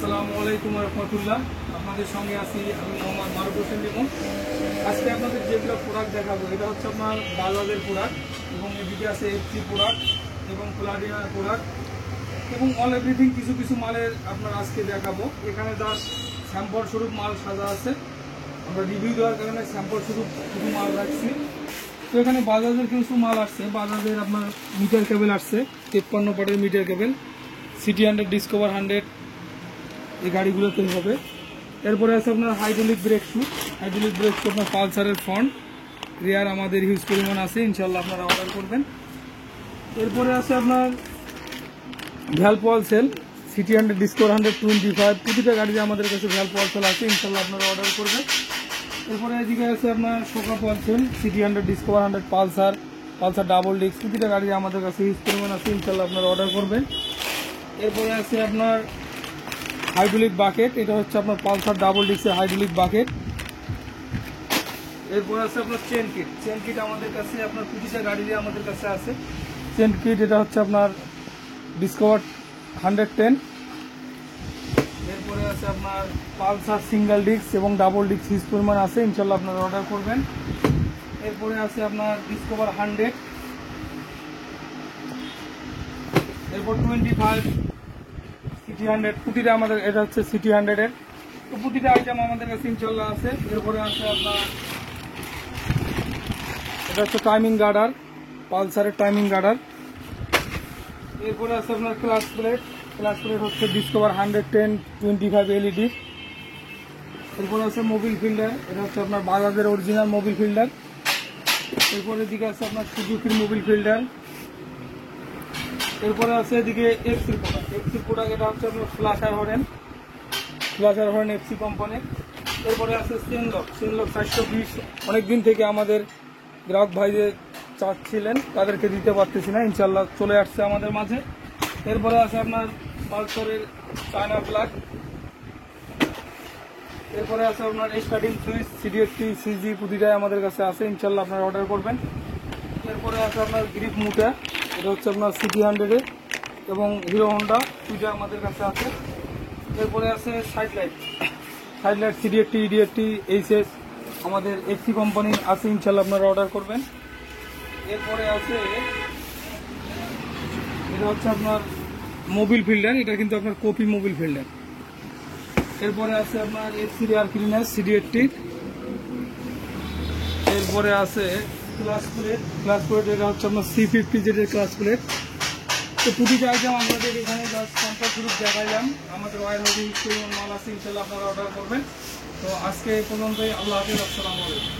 আসসালামু আলাইকুম রহমতুল্লাহ। আপনাদের সঙ্গে আছি আমি মোহাম্মদ মারুফ হোসেন লিমন। আজকে আপনাদের যেগুলো প্রোডাক্ট দেখাবো এটা হচ্ছে আপনার বাজাজের প্রোডাক্ট এবং এদিকে আছে এফসি প্রোডাক্ট এবং প্লাটিনার প্রোডাক্ট এবং অল এভরিথিং কিছু কিছু মালের আপনার আজকে দেখাবো। এখানে জাস্ট স্যাম্পল স্বরূপ মাল সাজা আছে, আমরা রিভিউ দেওয়ার কারণে স্যাম্পল স্বরূপ কিছু মাল রাখছি। তো এখানে বাজাজের কিছু মাল আসছে, বাজাজের আপনার মিটার কেবল আসছে 53 পটের মিটার কেবল, সিটি 100 ডিসকভার 100 এই গাড়িগুলোতে হবে। এরপরে আছে আপনার hydraulic brake shoe, hydraulic brake shoe আপনার পালসারের ফ্রন্ট রিয়ার আমাদের হিউজ পরিমাণ আছে, ইনশাল্লাহ আপনারা অর্ডার করবেন। এরপরে আছে আপনার ভ্যালভ ওয়াল সেল সিটি 100 ডিসকভার 125, প্রতিটা গাড়িতে আমাদের কাছে ভ্যালভ ওয়াল সেল আছে, ইনশাল্লাহ আপনারা অর্ডার করবেন। এরপরে এদিকে আছে আপনার শোকাপ ওয়াল সেল CT 100 Discover 100 Pulsar double disc, প্রতিটা গাড়িতে আমাদের কাছে হিউজ পরিমাণ আছে, ইনশাল্লাহ আপনারা অর্ডার করবেন। এরপরে আছে আপনার হাইড্রোলিক বাকেট, এটা হচ্ছে আপনার পালসার ডাবল ডিস্কের হাইড্রোলিক বাকেট। এরপরে আছে আপনার চেন কিট আমাদের কাছে আপনার প্রতিটা গাড়িতে আমাদের কাছে আছে চেন কিট, এটা হচ্ছে আপনার ডিসকভার 110। এরপরে আছে আপনার পালসার সিঙ্গেল ডিস্ক এবং ডাবল ডিস্ক হিউজ পরিমাণ আছে, ইনশাল্লাহ আপনারা অর্ডার করবেন। এরপরে আছে আপনার ডিসকভার 100, এরপর 25 সিটি 100, প্রতিটা আমাদের এটা হচ্ছে সিটি 100-এর, তো প্রতিটা আইটেম আমাদের কাছে ইনশাল্লাহ আছে। এরপরে আছে আপনার এটা হচ্ছে টাইমিং গার্ডার, পালসারের টাইমিং গার্ডার। এরপরে আছে আপনার ক্লাস প্লেট হচ্ছে ডিসকভার 110 25 এলইডি। এরপরে আছে মোবিল ফিল্টার, এটা হচ্ছে আপনার বাজাজের অরিজিনাল মোবিল ফিল্টার। এরপরে দিকে আছে আপনার সুজুকির মোবিল ফিল্টার। এরপরে আছে এদিকে এফসি প্রোডাক্ট, এটা হচ্ছে আপনার ফ্লাশার হরেন এফসি কোম্পানির। এরপরে আছে সেনলক 420, অনেকদিন থেকে আমাদের গ্রাহক ভাইদের চাচ্ছিলেন, তাদেরকে দিতে পারতেছি না, ইনশাল্লাহ চলে আসছে আমাদের মাঝে। এরপরে আছে আপনার পালসারের চায়না প্লাগ। এরপরে আছে আপনার স্টার্টিং সুইচ সিডি80 সিজি, প্রতিটাই আমাদের কাছে আছে, ইনশাল্লাহ আপনারা অর্ডার করবেন। এরপরে আছে আপনার গ্রিপ মুটা, এটা হচ্ছে আপনার সিটি 100-এর এবং হিরো হন্ডা দুইটা আমাদের কাছে আছে। এরপরে আছে সাইড লাইট সিডি80 ইডি80 এইচএস আমাদের এফসি কোম্পানির আছে, ইনশাল্লাহ আপনারা অর্ডার করবেন। এরপরে আছে এটা হচ্ছে আপনার মোবিল ফিল্টার, এটা কিন্তু আপনার কপি মোবিল ফিল্টার। এরপরে আছে আপনার এফসি এয়ার ক্লিনার সিডি80। এরপরে আছে ক্লাস প্লেট, এটা হচ্ছে আপনার C50 যেটার ক্লাস প্লেট। তো প্রতিটা আইটেম আমাদের এখানে জাস্ট কন্ট্যাক্ট গ্রুপ দেখাইলাম, আমাদের ওয়ার হবে মাল আছে, ইনশাল্লাহ আপনারা অর্ডার করবেন। তো আজকে এই পর্যন্তই, আল্লাহ হাফেজ, আসসালামু আলাইকুম।